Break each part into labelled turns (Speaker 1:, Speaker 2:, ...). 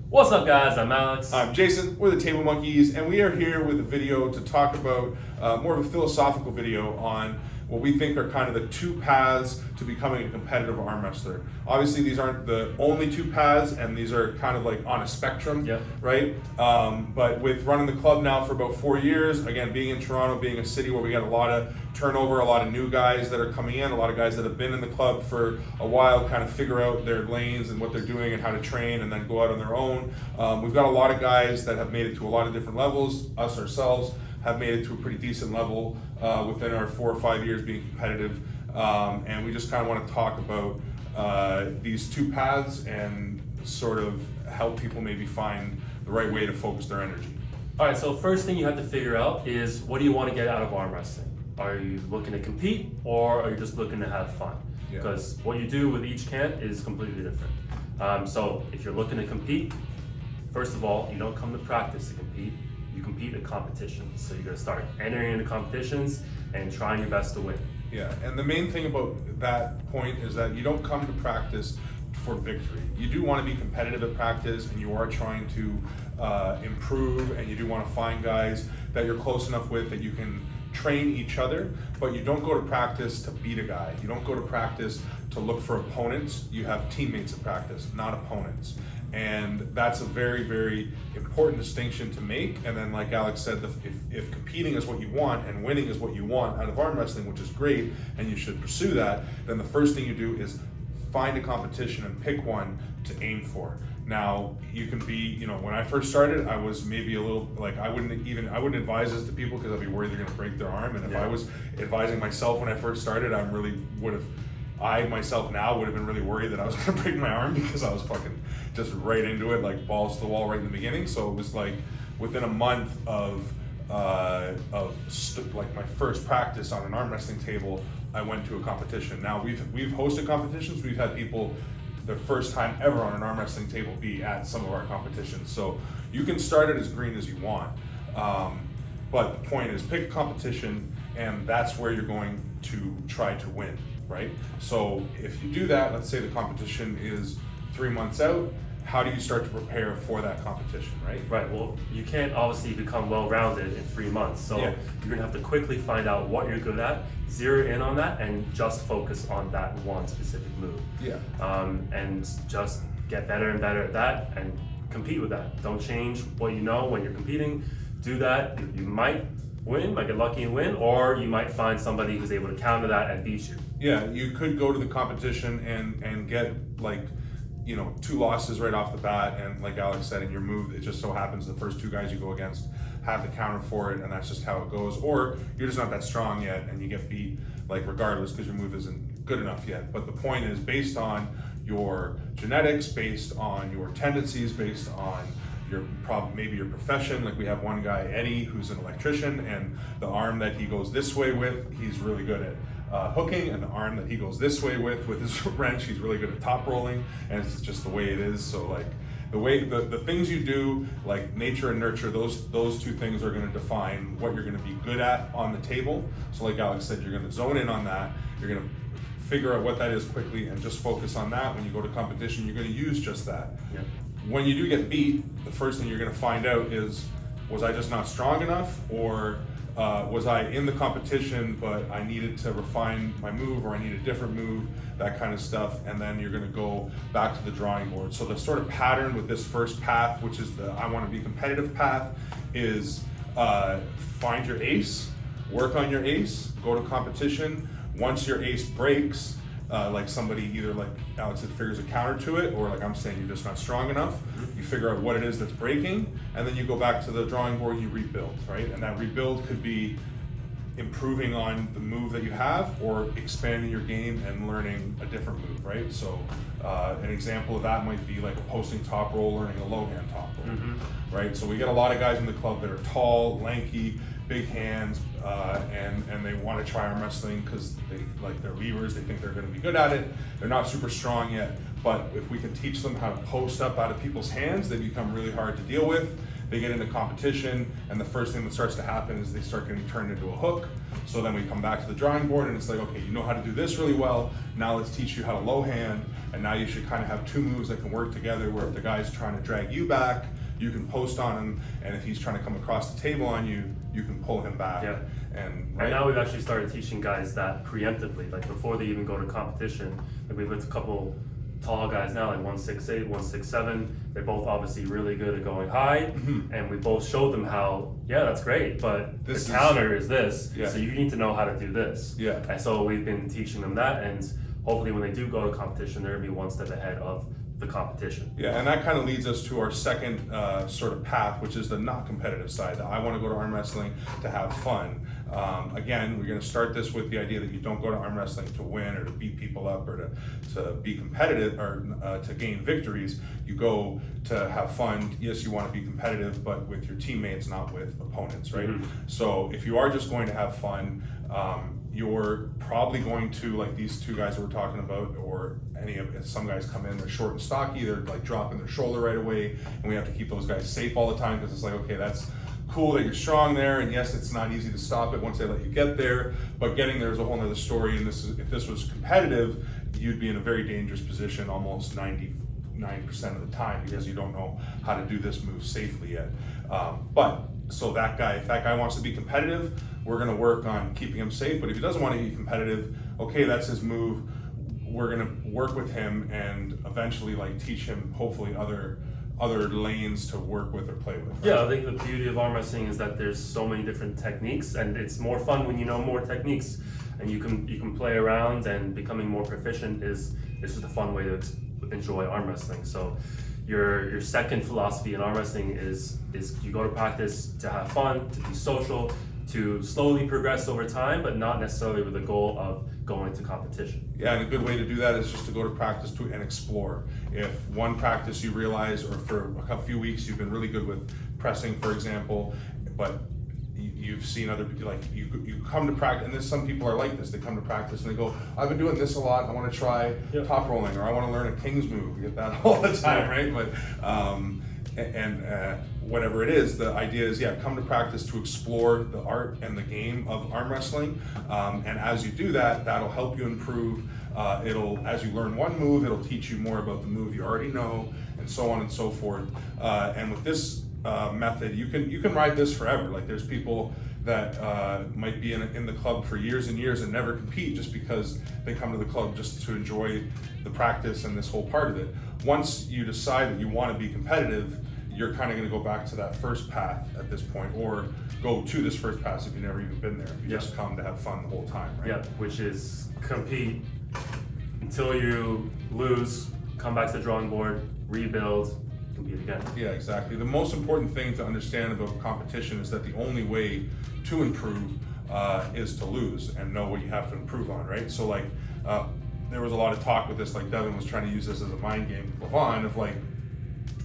Speaker 1: What's up, guys? I'm Alex.
Speaker 2: I'm Jason. We're the Table Monkeys, and we are here with a video to talk about more of a philosophical video on what we think are kind of the two paths to becoming a competitive arm wrestler. Obviously, these aren't the only two paths, and these are kind of like on a spectrum, right? But with running the club now for about 4 years, again, being in Toronto, being a city where we got a lot of turnover, a lot of new guys that are coming in, a lot of guys that have been in the club for a while, kind of figure out their lanes and what they're doing and how to train and then go out on their own. We've got a lot of guys that have made it to a lot of different levels. Us ourselves have made it to a pretty decent level within our 4 or 5 years being competitive. And we just kind of want to talk about these two paths and sort of help people maybe find the right way to focus their energy.
Speaker 1: All right, so first thing you have to figure out is, what do you want to get out of arm wrestling? Are you looking to compete, or are you just looking to have fun? Because what you do with each camp is completely different. So if you're looking to compete, first of all, you don't come to practice to compete. You compete at competitions. So you're going to start entering into competitions and trying your best to win.
Speaker 2: Yeah, and the main thing about that point is that you don't come to practice for victory. You do want to be competitive at practice, and you are trying to improve, and you do want to find guys that you're close enough with that you can train each other, but you don't go to practice to beat a guy. You don't go to practice to look for opponents. You have teammates at practice, not opponents. And that's a very, very important distinction to make. And then, like Alex said, if competing is what you want and winning is what you want out of arm wrestling, which is great, and you should pursue that, then the first thing you do is find a competition and pick one to aim for. Now, you can be, when I first started, I was maybe a little, like, I wouldn't advise this to people because I'd be worried they're going to break their arm. And if I was advising myself when I first started, I myself now would have been really worried that I was going to break my arm, because I was fucking just right into it, like balls to the wall right in the beginning. So it was like within a month of like my first practice on an arm wrestling table, I went to a competition. Now we've hosted competitions. We've had people the first time ever on an arm wrestling table be at some of our competitions. So you can start it as green as you want. But the point is, pick a competition, and that's where you're going to try to win, right? So if you do that, let's say the competition is 3 months out, how do you start to prepare for that competition, right?
Speaker 1: Right, well, you can't obviously become well-rounded in 3 months. So you're going to have to quickly find out what you're good at, zero in on that, and just focus on that one specific move. And just get better and better at that and compete with that. Don't change what you know when you're competing. Do that. You might win, might get lucky and win, or you might find somebody who's able to counter that and beat you.
Speaker 2: Yeah, you could go to the competition and get like 2 losses right off the bat, and like Alex said, in your move, it just so happens the first 2 guys you go against have the counter for it, and that's just how it goes. Or you're just not that strong yet, and you get beat, like, regardless, because your move isn't good enough yet. But the point is, based on your genetics, based on your tendencies, based on maybe your profession. Like, we have one guy, Eddie, who's an electrician, and the arm that he goes this way with, he's really good at hooking, and the arm that he goes this way with his wrench, he's really good at top rolling, and it's just the way it is. So like the things you do, like nature and nurture, those 2 things are going to define what you're going to be good at on the table. So like Alex said, you're going to zone in on that, you're going to figure out what that is quickly and just focus on that. When you go to competition, you're going to use just that. When you do get beat, the first thing you're going to find out is, was I just not strong enough, or was I in the competition but I needed to refine my move, or I need a different move, that kind of stuff. And then you're going to go back to the drawing board. So the sort of pattern with this first path, which is the I want to be competitive path, is find your ace, work on your ace, go to competition. Once your ace breaks, like somebody, either like Alex said, figures a counter to it, or like I'm saying, you're just not strong enough, you figure out what it is that's breaking, and then you go back to the drawing board, you rebuild, right? And that rebuild could be improving on the move that you have, or expanding your game and learning a different move, right? So an example of that might be like a posting top roll, learning a low hand top roll, right? So we get a lot of guys in the club that are tall, lanky, big hands, and they want to try arm wrestling because they like their levers, they think they're going to be good at it. They're not super strong yet, but if we can teach them how to post up out of people's hands, they become really hard to deal with. they get into competition, and the first thing that starts to happen is they start getting turned into a hook. So then we come back to the drawing board, and it's like, okay, you know how to do this really well, now let's teach you how to low hand, and now you should kind of have two moves that can work together, where if the guy's trying to drag you back, you can post on him, and if he's trying to come across the table on you, you can pull him back.
Speaker 1: Yeah.
Speaker 2: And
Speaker 1: now we've actually started teaching guys that preemptively, like before they even go to competition. Like we've with a couple tall guys now, like 168, 167. They're both obviously really good at going high, and we both showed them how, yeah, that's great, but the counter is this, so you need to know how to do this.
Speaker 2: Yeah.
Speaker 1: And so we've been teaching them that, and hopefully when they do go to competition, they're gonna be one step ahead of the competition.
Speaker 2: Yeah, and that kind of leads us to our second sort of path, which is the not competitive side. I want to go to arm wrestling to have fun. Again, we're going to start this with the idea that you don't go to arm wrestling to win or to beat people up or to be competitive or to gain victories. You go to have fun. Yes, you want to be competitive, but with your teammates, not with opponents, right? So if you are just going to have fun, you're probably going to, like these two guys that we're talking about, or some guys come in, they're short and stocky, they're like dropping their shoulder right away, and we have to keep those guys safe all the time, because it's like, okay, that's cool that you're strong there, and yes, it's not easy to stop it once they let you get there, but getting there is a whole nother story, and if this was competitive, you'd be in a very dangerous position almost 99% of the time, because you don't know how to do this move safely yet. So if that guy wants to be competitive, we're gonna work on keeping him safe, but if he doesn't want to be competitive, okay, that's his move. We're gonna work with him and eventually like teach him hopefully other lanes to work with or play with. Right?
Speaker 1: Yeah, I think the beauty of arm wrestling is that there's so many different techniques, and it's more fun when you know more techniques, and you can play around, and becoming more proficient is just a fun way to enjoy arm wrestling. So your second philosophy in arm wrestling is you go to practice to have fun, to be social, to slowly progress over time, but not necessarily with the goal of going to competition.
Speaker 2: Yeah, and a good way to do that is just to go to practice and explore. If one practice you realize, or for a few weeks you've been really good with pressing, for example, but you've seen other people, like you come to practice, and some people are like this, they come to practice and they go, I've been doing this a lot, I want to try top rolling, or I want to learn a king's move. We get that all the time, right? But whatever it is, the idea is, come to practice to explore the art and the game of arm wrestling, and as you do that, that'll help you improve. As you learn one move, it'll teach you more about the move you already know, and so on and so forth. And with this method, you can ride this forever. Like there's people that might be in the club for years and years and never compete, just because they come to the club just to enjoy the practice and this whole part of it. Once you decide that you want to be competitive, you're kind of going to go back to that first path at this point, or go to this first path if you've never even been there, if you just come to have fun the whole time, right?
Speaker 1: Yeah, which is compete until you lose, come back to the drawing board, rebuild, compete again.
Speaker 2: Yeah, exactly. The most important thing to understand about competition is that the only way to improve is to lose and know what you have to improve on, right? So like, there was a lot of talk with this, like Devin was trying to use this as a mind game with Levon, of like,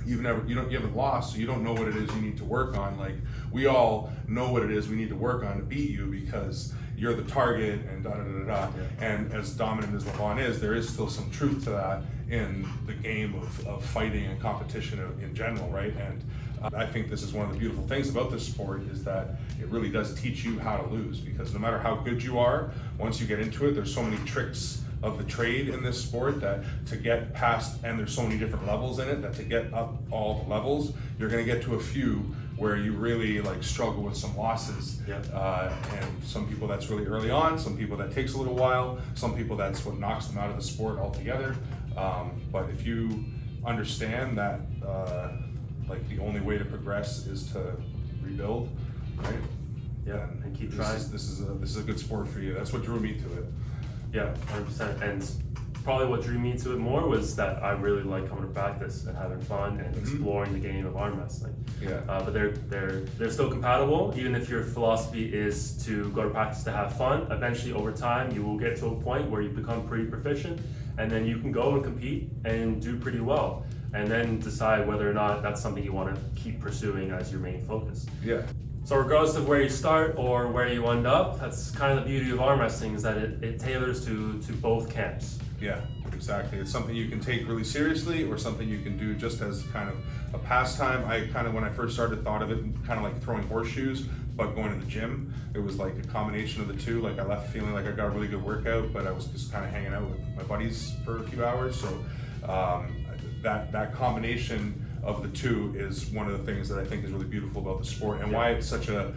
Speaker 2: you haven't lost, so you don't know what it is you need to work on. Like, we all know what it is we need to work on to beat you, because you're the target, and da-da-da-da-da. And as dominant as Levon is, there is still some truth to that in the game of fighting and competition in general, right? And I think this is one of the beautiful things about this sport, is that it really does teach you how to lose, because no matter how good you are, once you get into it, there's so many tricks of the trade in this sport that to get past, and there's so many different levels in it, that to get up all the levels, you're going to get to a few where you really like struggle with some losses. And some people that's really early on, some people that takes a little while, some people that's what knocks them out of the sport altogether. But if you understand that like the only way to progress is to rebuild, right?
Speaker 1: And keep trying.
Speaker 2: This is a good sport for you. That's what drew me to it.
Speaker 1: Yeah, 100%. And probably what drew me to it more was that I really like coming to practice and having fun and exploring the game of arm wrestling. But they're still compatible. Even if your philosophy is to go to practice to have fun, eventually over time you will get to a point where you become pretty proficient, and then you can go and compete and do pretty well, and then decide whether or not that's something you want to keep pursuing as your main focus. So regardless of where you start or where you end up, that's kind of the beauty of arm wrestling, is that it tailors to both camps.
Speaker 2: Yeah, exactly. It's something you can take really seriously or something you can do just as kind of a pastime. I kind of, when I first started, thought of it kind of like throwing horseshoes, but going to the gym. It was like a combination of the two. Like I left feeling like I got a really good workout, but I was just kind of hanging out with my buddies for a few hours. So that combination of the two is one of the things that I think is really beautiful about the sport, and why it's such a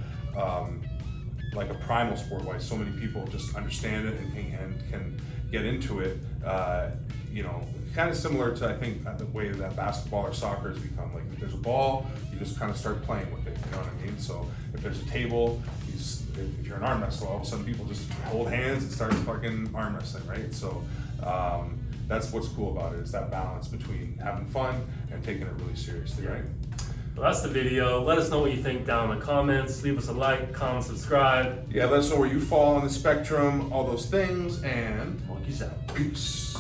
Speaker 2: like a primal sport, why so many people just understand it and can get into it. You know, kind of similar to, I think, the way that basketball or soccer has become. Like if there's a ball, you just kind of start playing with it, you know what I mean? So if there's a table, if you're an arm wrestler, all of a sudden people just hold hands and start fucking arm wrestling, right? So that's what's cool about it, is that balance between having fun and taking it really seriously, right?
Speaker 1: Well, that's the video. Let us know what you think down in the comments. Leave us a like, comment, subscribe.
Speaker 2: Yeah, let us know where you fall on the spectrum, all those things, and
Speaker 1: Monkeys out.
Speaker 2: peace.